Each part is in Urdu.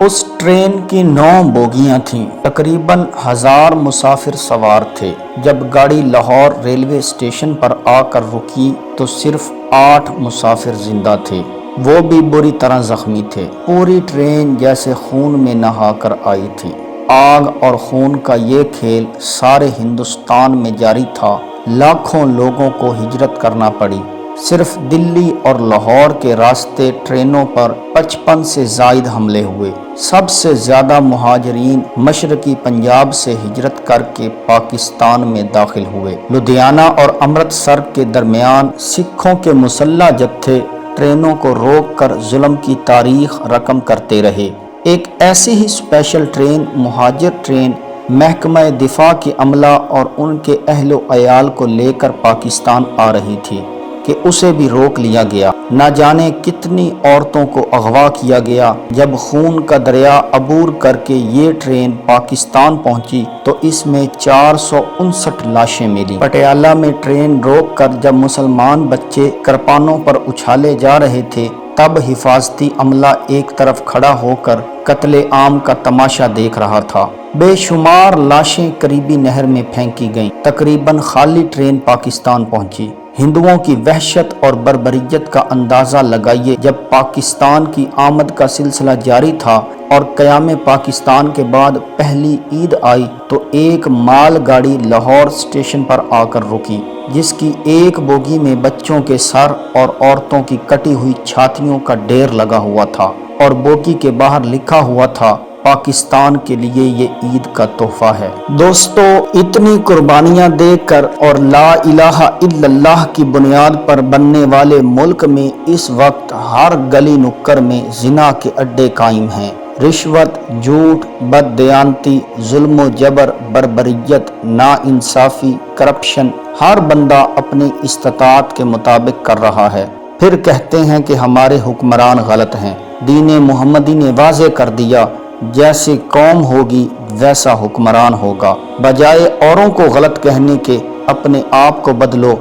اس ٹرین کی 9 بوگیاں تھیں، تقریباً 1000 مسافر سوار تھے۔ جب گاڑی لاہور ریلوے اسٹیشن پر آ کر رکی تو صرف 8 مسافر زندہ تھے، وہ بھی بری طرح زخمی تھے۔ پوری ٹرین جیسے خون میں نہا کر آئی تھی۔ آگ اور خون کا یہ کھیل سارے ہندوستان میں جاری تھا۔ لاکھوں لوگوں کو ہجرت کرنا پڑی۔ صرف دلی اور لاہور کے راستے ٹرینوں پر 55 سے زائد حملے ہوئے۔ سب سے زیادہ مہاجرین مشرقی پنجاب سے ہجرت کر کے پاکستان میں داخل ہوئے۔ لدھیانہ اور امرتسر کے درمیان سکھوں کے مسلح جتھے ٹرینوں کو روک کر ظلم کی تاریخ رقم کرتے رہے۔ ایک ایسی ہی اسپیشل ٹرین، مہاجر ٹرین، محکمہ دفاع کے عملہ اور ان کے اہل و عیال کو لے کر پاکستان آ رہی تھی کہ اسے بھی روک لیا گیا۔ نہ جانے کتنی عورتوں کو اغوا کیا گیا۔ جب خون کا دریا عبور کر کے یہ ٹرین پاکستان پہنچی تو اس میں 459 لاشیں ملی۔ پٹیالہ میں ٹرین روک کر جب مسلمان بچے کرپانوں پر اچھالے جا رہے تھے تب حفاظتی عملہ ایک طرف کھڑا ہو کر قتل عام کا تماشا دیکھ رہا تھا۔ بے شمار لاشیں قریبی نہر میں پھینکی گئیں۔ تقریباً خالی ٹرین پاکستان پہنچی۔ ہندوؤں کی وحشت اور بربریت کا اندازہ لگائیے۔ جب پاکستان کی آمد کا سلسلہ جاری تھا اور قیام پاکستان کے بعد پہلی عید آئی تو ایک مال گاڑی لاہور اسٹیشن پر آ کر رکی، جس کی ایک بوگی میں بچوں کے سر اور عورتوں کی کٹی ہوئی چھاتیوں کا ڈھیر لگا ہوا تھا اور بوگی کے باہر لکھا ہوا تھا، پاکستان کے لیے یہ عید کا تحفہ ہے۔ دوستو، اتنی قربانیاں دے کر اور لا الہ الا اللہ کی بنیاد پر بننے والے ملک میں اس وقت ہر گلی نکر میں زنا کے اڈے قائم ہیں۔ رشوت، جھوٹ، بد دیانتی، ظلم و جبر، بربریت، ناانصافی، کرپشن ہر بندہ اپنی استطاعت کے مطابق کر رہا ہے۔ پھر کہتے ہیں کہ ہمارے حکمران غلط ہیں۔ دین محمدی نے واضح کر دیا، جیسی قوم ہوگی ویسا حکمران ہوگا۔ بجائے اوروں کو غلط کہنے کے اپنے آپ کو بدلو،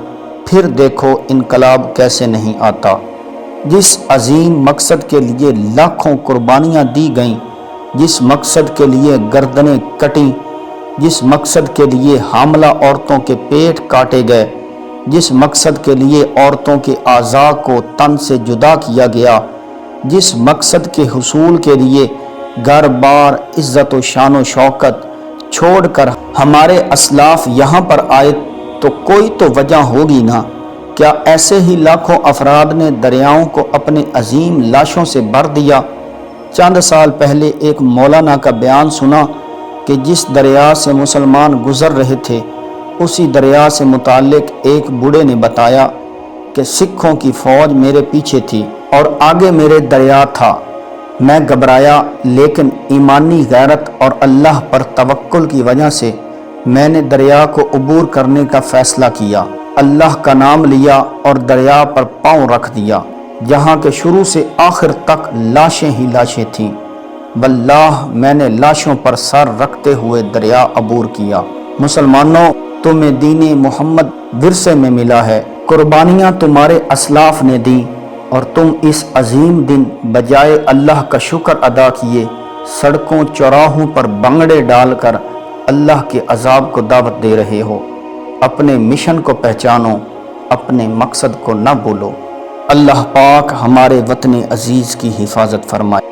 پھر دیکھو انقلاب کیسے نہیں آتا۔ جس عظیم مقصد کے لیے لاکھوں قربانیاں دی گئیں، جس مقصد کے لیے گردنیں کٹیں، جس مقصد کے لیے حاملہ عورتوں کے پیٹ کاٹے گئے، جس مقصد کے لیے عورتوں کے اعضاء کو تن سے جدا کیا گیا، جس مقصد کے حصول کے لیے گھر بار، عزت و شان و شوکت چھوڑ کر ہمارے اسلاف یہاں پر آئے، تو کوئی تو وجہ ہوگی نا۔ کیا ایسے ہی لاکھوں افراد نے دریاؤں کو اپنے عظیم لاشوں سے بھر دیا؟ چند سال پہلے ایک مولانا کا بیان سنا کہ جس دریا سے مسلمان گزر رہے تھے اسی دریا سے متعلق ایک بوڑھے نے بتایا کہ سکھوں کی فوج میرے پیچھے تھی اور آگے میرے دریا تھا۔ میں گھبرایا، لیکن ایمانی غیرت اور اللہ پر توکل کی وجہ سے میں نے دریا کو عبور کرنے کا فیصلہ کیا۔ اللہ کا نام لیا اور دریا پر پاؤں رکھ دیا، جہاں کے شروع سے آخر تک لاشیں ہی لاشیں تھیں۔ واللہ میں نے لاشوں پر سر رکھتے ہوئے دریا عبور کیا۔ مسلمانوں، تمہیں دین محمد ورثے میں ملا ہے، قربانیاں تمہارے اسلاف نے دیں، اور تم اس عظیم دن بجائے اللہ کا شکر ادا کیے سڑکوں چوراہوں پر بنگڑے ڈال کر اللہ کے عذاب کو دعوت دے رہے ہو۔ اپنے مشن کو پہچانو، اپنے مقصد کو نہ بھولو۔ اللہ پاک ہمارے وطن عزیز کی حفاظت فرمائے۔